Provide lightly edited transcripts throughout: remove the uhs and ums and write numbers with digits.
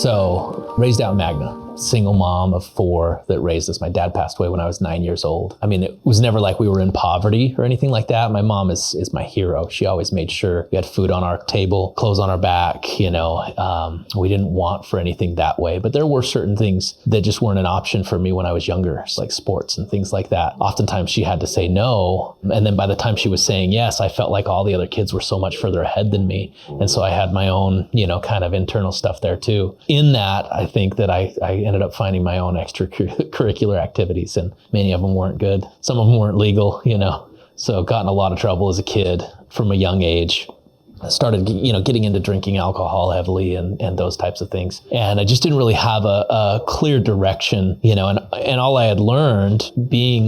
So raised out in Magna, single mom of 4 that raised us. My dad passed away when I was 9 years old. I mean, it was never like we were in poverty or anything like that. My mom is my hero. She always made sure we had food on our table, clothes on our back, you know. We didn't want for anything that way, but there were certain things that just weren't an option for me when I was younger, like sports and things like that. Oftentimes she had to say no. And then by the time she was saying yes, I felt like all the other kids were so much further ahead than me. And so I had my own, you know, kind of internal stuff there too. In that, I think that I ended up finding my own extracurricular activities, and many of them weren't good. Some of them weren't legal, you know. So got in a lot of trouble as a kid from a young age. I started, you know, getting into drinking alcohol heavily and those types of things. And I just didn't really have a clear direction, you know, and all I had learned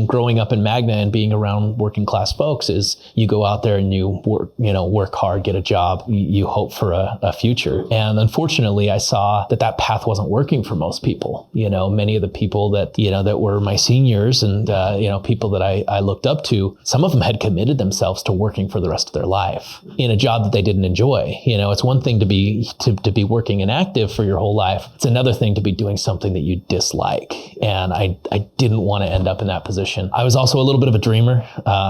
growing up in Magna and being around working class folks is you go out there and you work hard, get a job, you hope for a future. And unfortunately, I saw that path wasn't working for most people. You know, many of the people that, you know, that were my seniors and, you know, people that I looked up to, some of them had committed themselves to working for the rest of their life in a job that they didn't enjoy. You know, it's one thing to be working and active for your whole life. It's another thing to be doing something that you dislike. And I didn't want to end up in that position. I was also a little bit of a dreamer.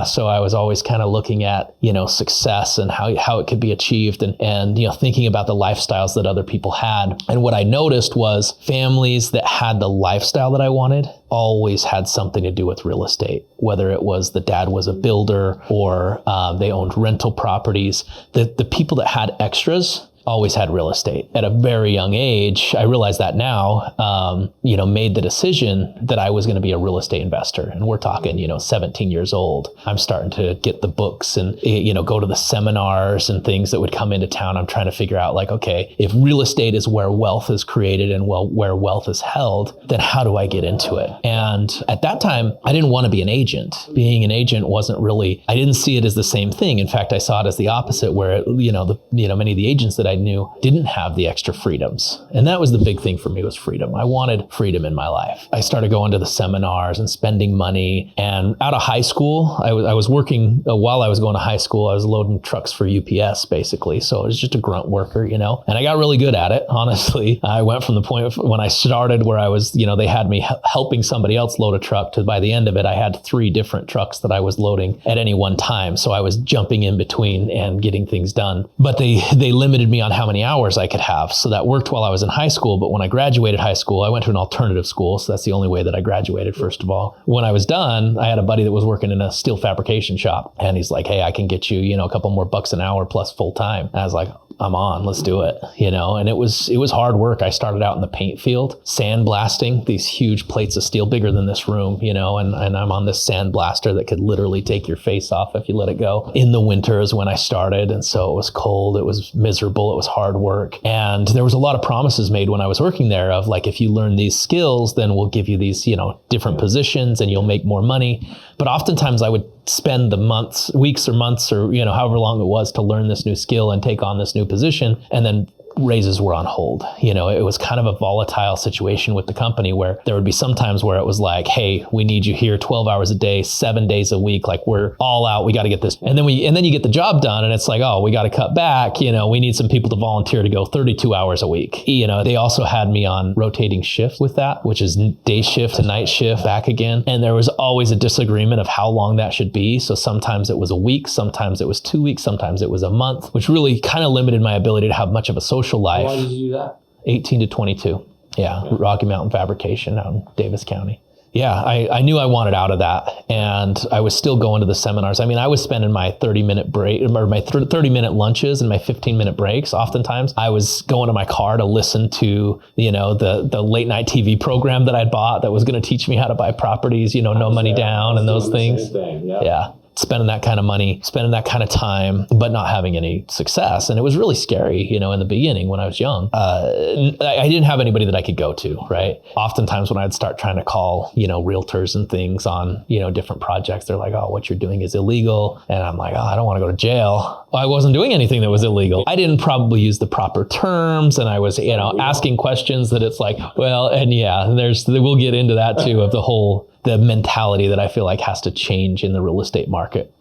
So I was always kind of looking at, you know, success and how it could be achieved and, you know, thinking about the lifestyles that other people had. And what I noticed was families that had the lifestyle that I wanted always had something to do with real estate, whether it was the dad was a builder or they owned rental properties. The people that had extras always had real estate. At a very young age, I realize that now, you know, made the decision that I was going to be a real estate investor. And we're talking, you know, 17 years old. I'm starting to get the books and, you know, go to the seminars and things that would come into town. I'm trying to figure out like, okay, if real estate is where wealth is created and where wealth is held, then how do I get into it? And at that time, I didn't want to be an agent. Being an agent wasn't really, I didn't see it as the same thing. In fact, I saw it as the opposite where, many of the agents that I knew didn't have the extra freedoms. And that was the big thing for me was freedom. I wanted freedom in my life. I started going to the seminars and spending money. And out of high school, I was working while I was going to high school. I was loading trucks for UPS basically. So I was just a grunt worker, you know, and I got really good at it. Honestly, I went from the point when I started where I was, you know, they had me helping somebody else load a truck to by the end of it, I had 3 different trucks that I was loading at any one time. So I was jumping in between and getting things done. But they limited me on how many hours I could have. So that worked while I was in high school. But when I graduated high school, I went to an alternative school. So that's the only way that I graduated, first of all. When I was done, I had a buddy that was working in a steel fabrication shop. And he's like, hey, I can get you, you know, a couple more bucks an hour plus full time. And I was like, I'm on, let's do it, you know, and it was hard work. I started out in the paint field, sandblasting these huge plates of steel bigger than this room, you know, and I'm on this sandblaster that could literally take your face off if you let it go. In the winter is when I started. And so it was cold, it was miserable, it was hard work. And there was a lot of promises made when I was working there of like, if you learn these skills, then we'll give you these, you know, different positions and you'll make more money. But oftentimes I would spend the weeks or months or, you know, however long it was to learn this new skill and take on this new position. And then raises were on hold. You know, it was kind of a volatile situation with the company where there would be some times where it was like, hey, we need you here 12 hours a day, 7 days a week. Like we're all out. We got to get this. And then you get the job done and it's like, oh, we got to cut back. You know, we need some people to volunteer to go 32 hours a week. You know, they also had me on rotating shift with that, which is day shift to night shift back again. And there was always a disagreement of how long that should be. So sometimes it was a week, sometimes it was 2 weeks, sometimes it was a month, which really kind of limited my ability to have much of a social life. Why did you do that? 18 to 22. Yeah. Rocky Mountain Fabrication out in Davis County. Yeah, I knew I wanted out of that. And I was still going to the seminars. I mean, I was spending my 30-minute break or my 30-minute lunches and my 15-minute breaks. Oftentimes I was going to my car to listen to, you know, the late night TV program that I'd bought that was going to teach me how to buy properties, you know, no money down and those things. Yeah. Spending that kind of money, spending that kind of time, but not having any success. And it was really scary, you know, in the beginning when I was young. I didn't have anybody that I could go to, right? Oftentimes when I'd start trying to call, you know, realtors and things on, you know, different projects, they're like, oh, what you're doing is illegal. And I'm like, oh, I don't want to go to jail. Well, I wasn't doing anything that was illegal. I didn't probably use the proper terms. And I was, you know, asking questions that it's like, well, and yeah, we'll get into that too, of the mentality that I feel like has to change in the real estate market.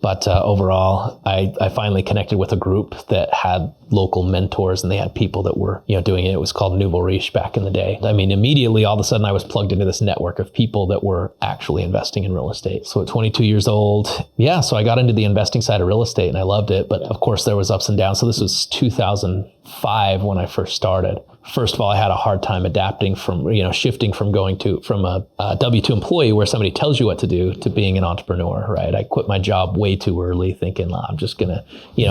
But overall, I finally connected with a group that had local mentors, and they had people that were, doing it. It was called Nouveau Riche back in the day. I mean, immediately, all of a sudden, I was plugged into this network of people that were actually investing in real estate. So at 22 years old, so I got into the investing side of real estate and I loved it. But of course, there was ups and downs. So this was 2005 when I first started. First of all, I had a hard time adapting from, shifting from from a W-2 employee where somebody tells you what to do to being an entrepreneur, right? I quit my job way too early thinking, I'm just going to,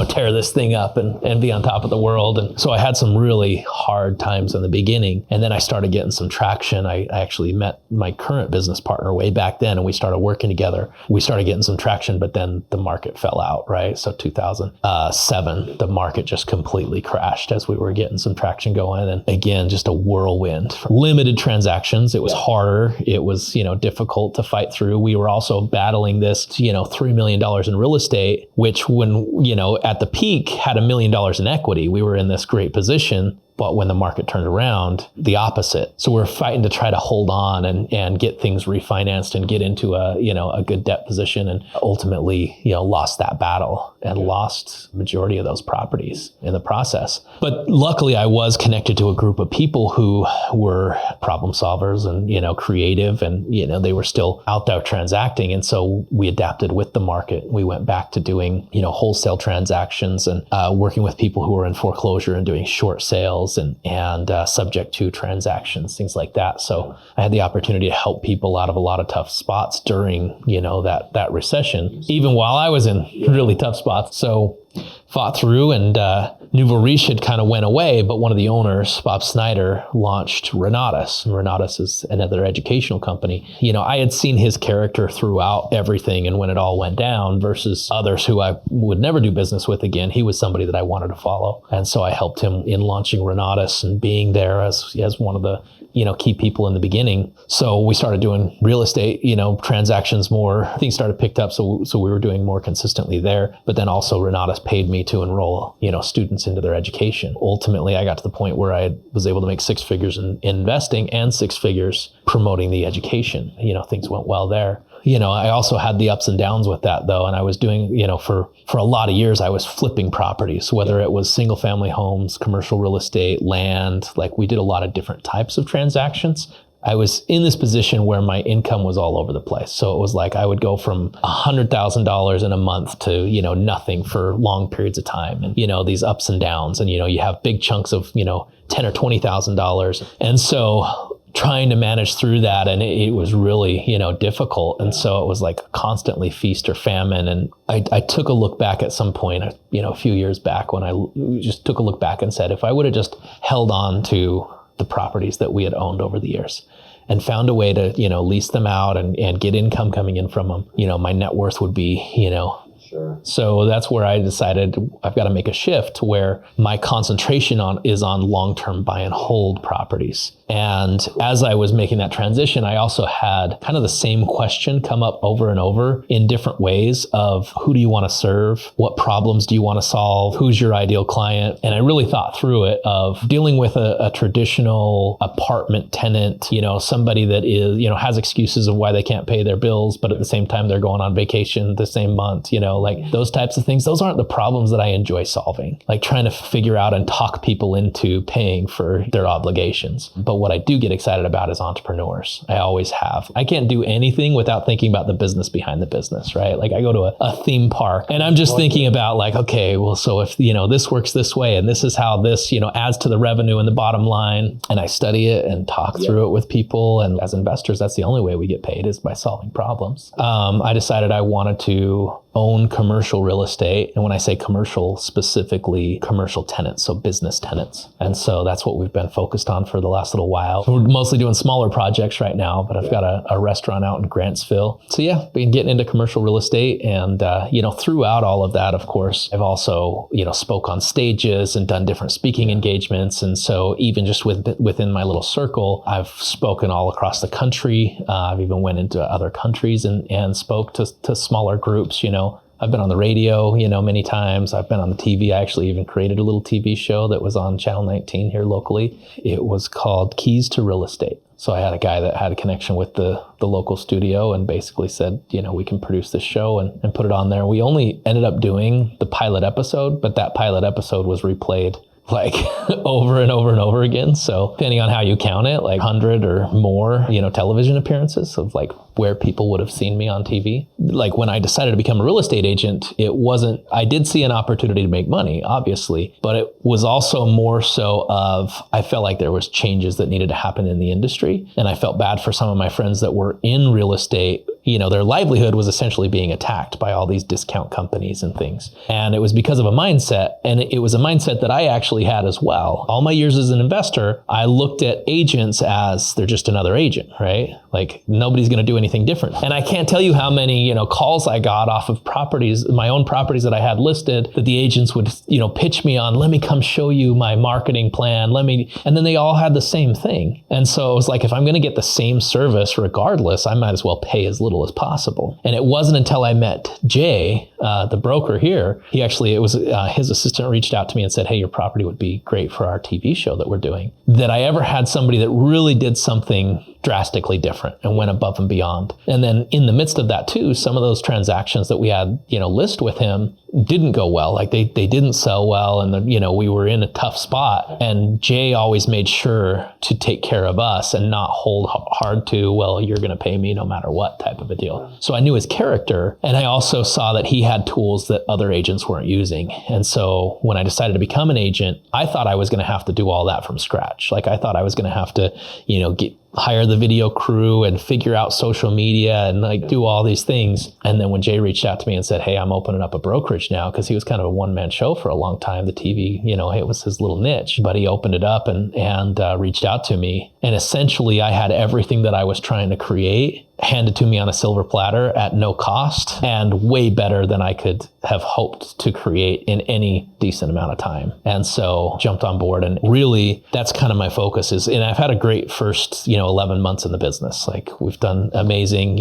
tear this thing up and be on top of the world. And so I had some really hard times in the beginning. And then I started getting some traction. I actually met my current business partner way back then and we started working together. We started getting some traction, but then the market fell out, right? So 2007, the market just completely crashed as we were getting some traction going. And again, just a whirlwind. Limited transactions. It was harder. It was, difficult to fight through. We were also battling this, $3 million in real estate, which when, at the peak had $1 million in equity. We were in this great position. But when the market turned around, the opposite. So we're fighting to try to hold on and get things refinanced and get into a good debt position, and ultimately, lost that battle and lost majority of those properties in the process. But luckily I was connected to a group of people who were problem solvers and, creative, and, they were still out there transacting. And so we adapted with the market. We went back to doing, wholesale transactions and working with people who were in foreclosure and doing short sales and subject to transactions, things like that. So I had the opportunity to help people out of a lot of tough spots during, that recession, even while I was in really tough spots. So fought through, and Nouveau Riche had kind of went away, but one of the owners, Bob Snyder, launched Renatus. And Renatus is another educational company. I had seen his character throughout everything, and when it all went down versus others who I would never do business with again, he was somebody that I wanted to follow. And so I helped him in launching Renatus and being there as one of the key people in the beginning. So we started doing real estate, transactions more. Things started picked up. So we were doing more consistently there. But then also Renatus paid me to enroll, students into their education. Ultimately, I got to the point where I was able to make 6 figures in investing and 6 figures promoting the education. Things went well there. I also had the ups and downs with that though. And I was doing, for a lot of years, I was flipping properties, whether it was single family homes, commercial real estate, land. Like we did a lot of different types of transactions. I was in this position where my income was all over the place. So it was like I would go from $100,000 in a month to, nothing for long periods of time. And, these ups and downs, and, you have big chunks of, $10,000 or $20,000. And so trying to manage through that, and it was really, difficult. And so it was like constantly feast or famine. And I took a look back at some point, a few years back, when I just took a look back and said, if I would have just held on to the properties that we had owned over the years and found a way to, lease them out and get income coming in from them, my net worth would be, Sure. So that's where I decided I've got to make a shift where my concentration is on long-term buy and hold properties. And as I was making that transition, I also had kind of the same question come up over and over in different ways of who do you want to serve? What problems do you want to solve? Who's your ideal client? And I really thought through it of dealing with a traditional apartment tenant, somebody that is, has excuses of why they can't pay their bills, but at the same time, they're going on vacation the same month, like those types of things. Those aren't the problems that I enjoy solving, like trying to figure out and talk people into paying for their obligations. But what I do get excited about is entrepreneurs. I always have. I can't do anything without thinking about the business behind the business, right? Like I go to a theme park and I'm just thinking about like, okay, well, so if, this works this way and this is how this, adds to the revenue and the bottom line, and I study it and talk through it with people. And as investors, that's the only way we get paid is by solving problems. I decided I wanted to own commercial real estate. And when I say commercial, specifically commercial tenants, so business tenants. And so that's what we've been focused on for the last little while. We're mostly doing smaller projects right now, but I've got a restaurant out in Grantsville. So yeah, been getting into commercial real estate. And, throughout all of that, of course, I've also, spoke on stages and done different speaking engagements. And so even just within my little circle, I've spoken all across the country. I've even went into other countries and spoke to smaller groups, I've been on the radio, many times. I've been on the TV. I actually even created a little TV show that was on Channel 19 here locally. It was called Keys to Real Estate. So I had a guy that had a connection with the local studio and basically said, we can produce this show and put it on there. We only ended up doing the pilot episode, but that pilot episode was replayed like over and over and over again. So depending on how you count it, like 100 or more, television appearances of like where people would have seen me on TV. Like when I decided to become a real estate agent, I did see an opportunity to make money, obviously, but it was also more so of, I felt like there was changes that needed to happen in the industry. And I felt bad for some of my friends that were in real estate. Their livelihood was essentially being attacked by all these discount companies and things. And it was because of a mindset. And it was a mindset that I actually had as well. All my years as an investor, I looked at agents as they're just another agent, right? Like nobody's going to do anything different. And I can't tell you how many, calls I got off of properties, my own properties that I had listed, that the agents would, pitch me on, let me come show you my marketing plan. And then they all had the same thing. And so it was like, if I'm going to get the same service regardless, I might as well pay as little as possible. And it wasn't until I met Jay, the broker here, his assistant reached out to me and said, hey, your property would be great for our TV show that we're doing, that I ever had somebody that really did something drastically different and went above and beyond. And then in the midst of that too, some of those transactions that we had, list with him didn't go well. Like they didn't sell well, and we were in a tough spot. And Jay always made sure to take care of us and not hold hard to, well, you're going to pay me no matter what type of a deal. So I knew his character, and I also saw that he had tools that other agents weren't using. And so when I decided to become an agent, I thought I was going to have to do all that from scratch. Like I thought I was going to have to, hire the video crew and figure out social media and like do all these things. And then when Jay reached out to me and said, hey, I'm opening up a brokerage now, because he was kind of a one-man show for a long time. The TV, it was his little niche, but he opened it up and reached out to me. And essentially I had everything that I was trying to create handed to me on a silver platter at no cost, and way better than I could have hoped to create in any decent amount of time. And so jumped on board, and really that's kind of my focus and I've had a great first, 11 months in the business. Like we've done amazing,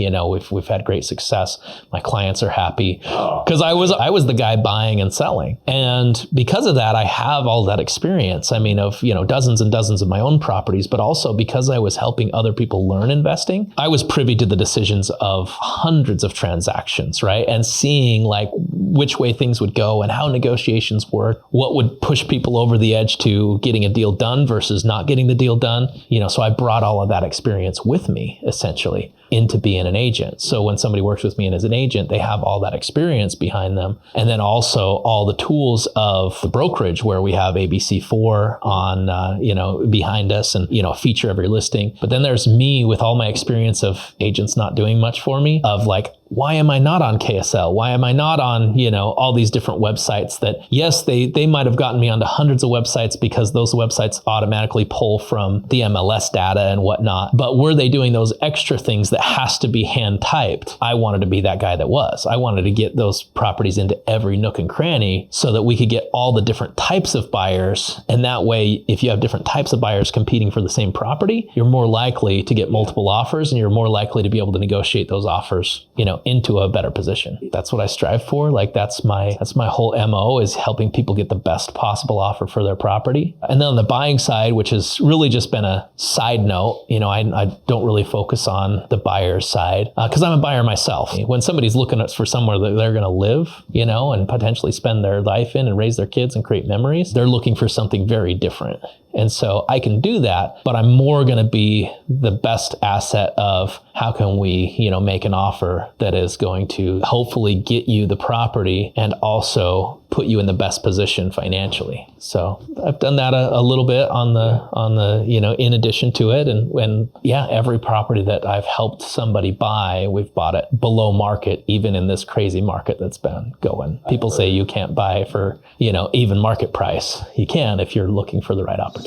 we've had great success. My clients are happy because I was the guy buying and selling. And because of that, I have all that experience. I mean, of, dozens and dozens of my own properties, but also because I was helping other people learn investing, I was privy to the decisions of hundreds of transactions, right? And seeing like which way things would go and how negotiations work, what would push people over the edge to getting a deal done versus not getting the deal done. So I brought all of that experience with me essentially into being an agent. So when somebody works with me and as an agent, they have all that experience behind them. And then also all the tools of the brokerage, where we have ABC4 on, behind us and, feature every listing. But then there's me with all my experience of agents not doing much for me, of like, why am I not on KSL? Why am I not on, all these different websites that, yes, they might have gotten me onto hundreds of websites because those websites automatically pull from the MLS data and whatnot. But were they doing those extra things that has to be hand typed? I wanted to be that guy that was. I wanted to get those properties into every nook and cranny so that we could get all the different types of buyers. And that way, if you have different types of buyers competing for the same property, you're more likely to get multiple offers, and you're more likely to be able to negotiate those offers, into a better position. That's what I strive for. Like that's my whole MO, is helping people get the best possible offer for their property. And then on the buying side, which has really just been a side note, I don't really focus on the buyer's side because I'm a buyer myself. When somebody's looking for somewhere that they're going to live, and potentially spend their life in and raise their kids and create memories, they're looking for something very different. And so I can do that, but I'm more going to be the best asset of how can we, make an offer that is going to hopefully get you the property and also put you in the best position financially. So I've done that a little bit on the in addition to it. And every property that I've helped somebody buy, we've bought it below market, even in this crazy market that's been going. People say you can't buy for, even market price. You can if you're looking for the right opportunity.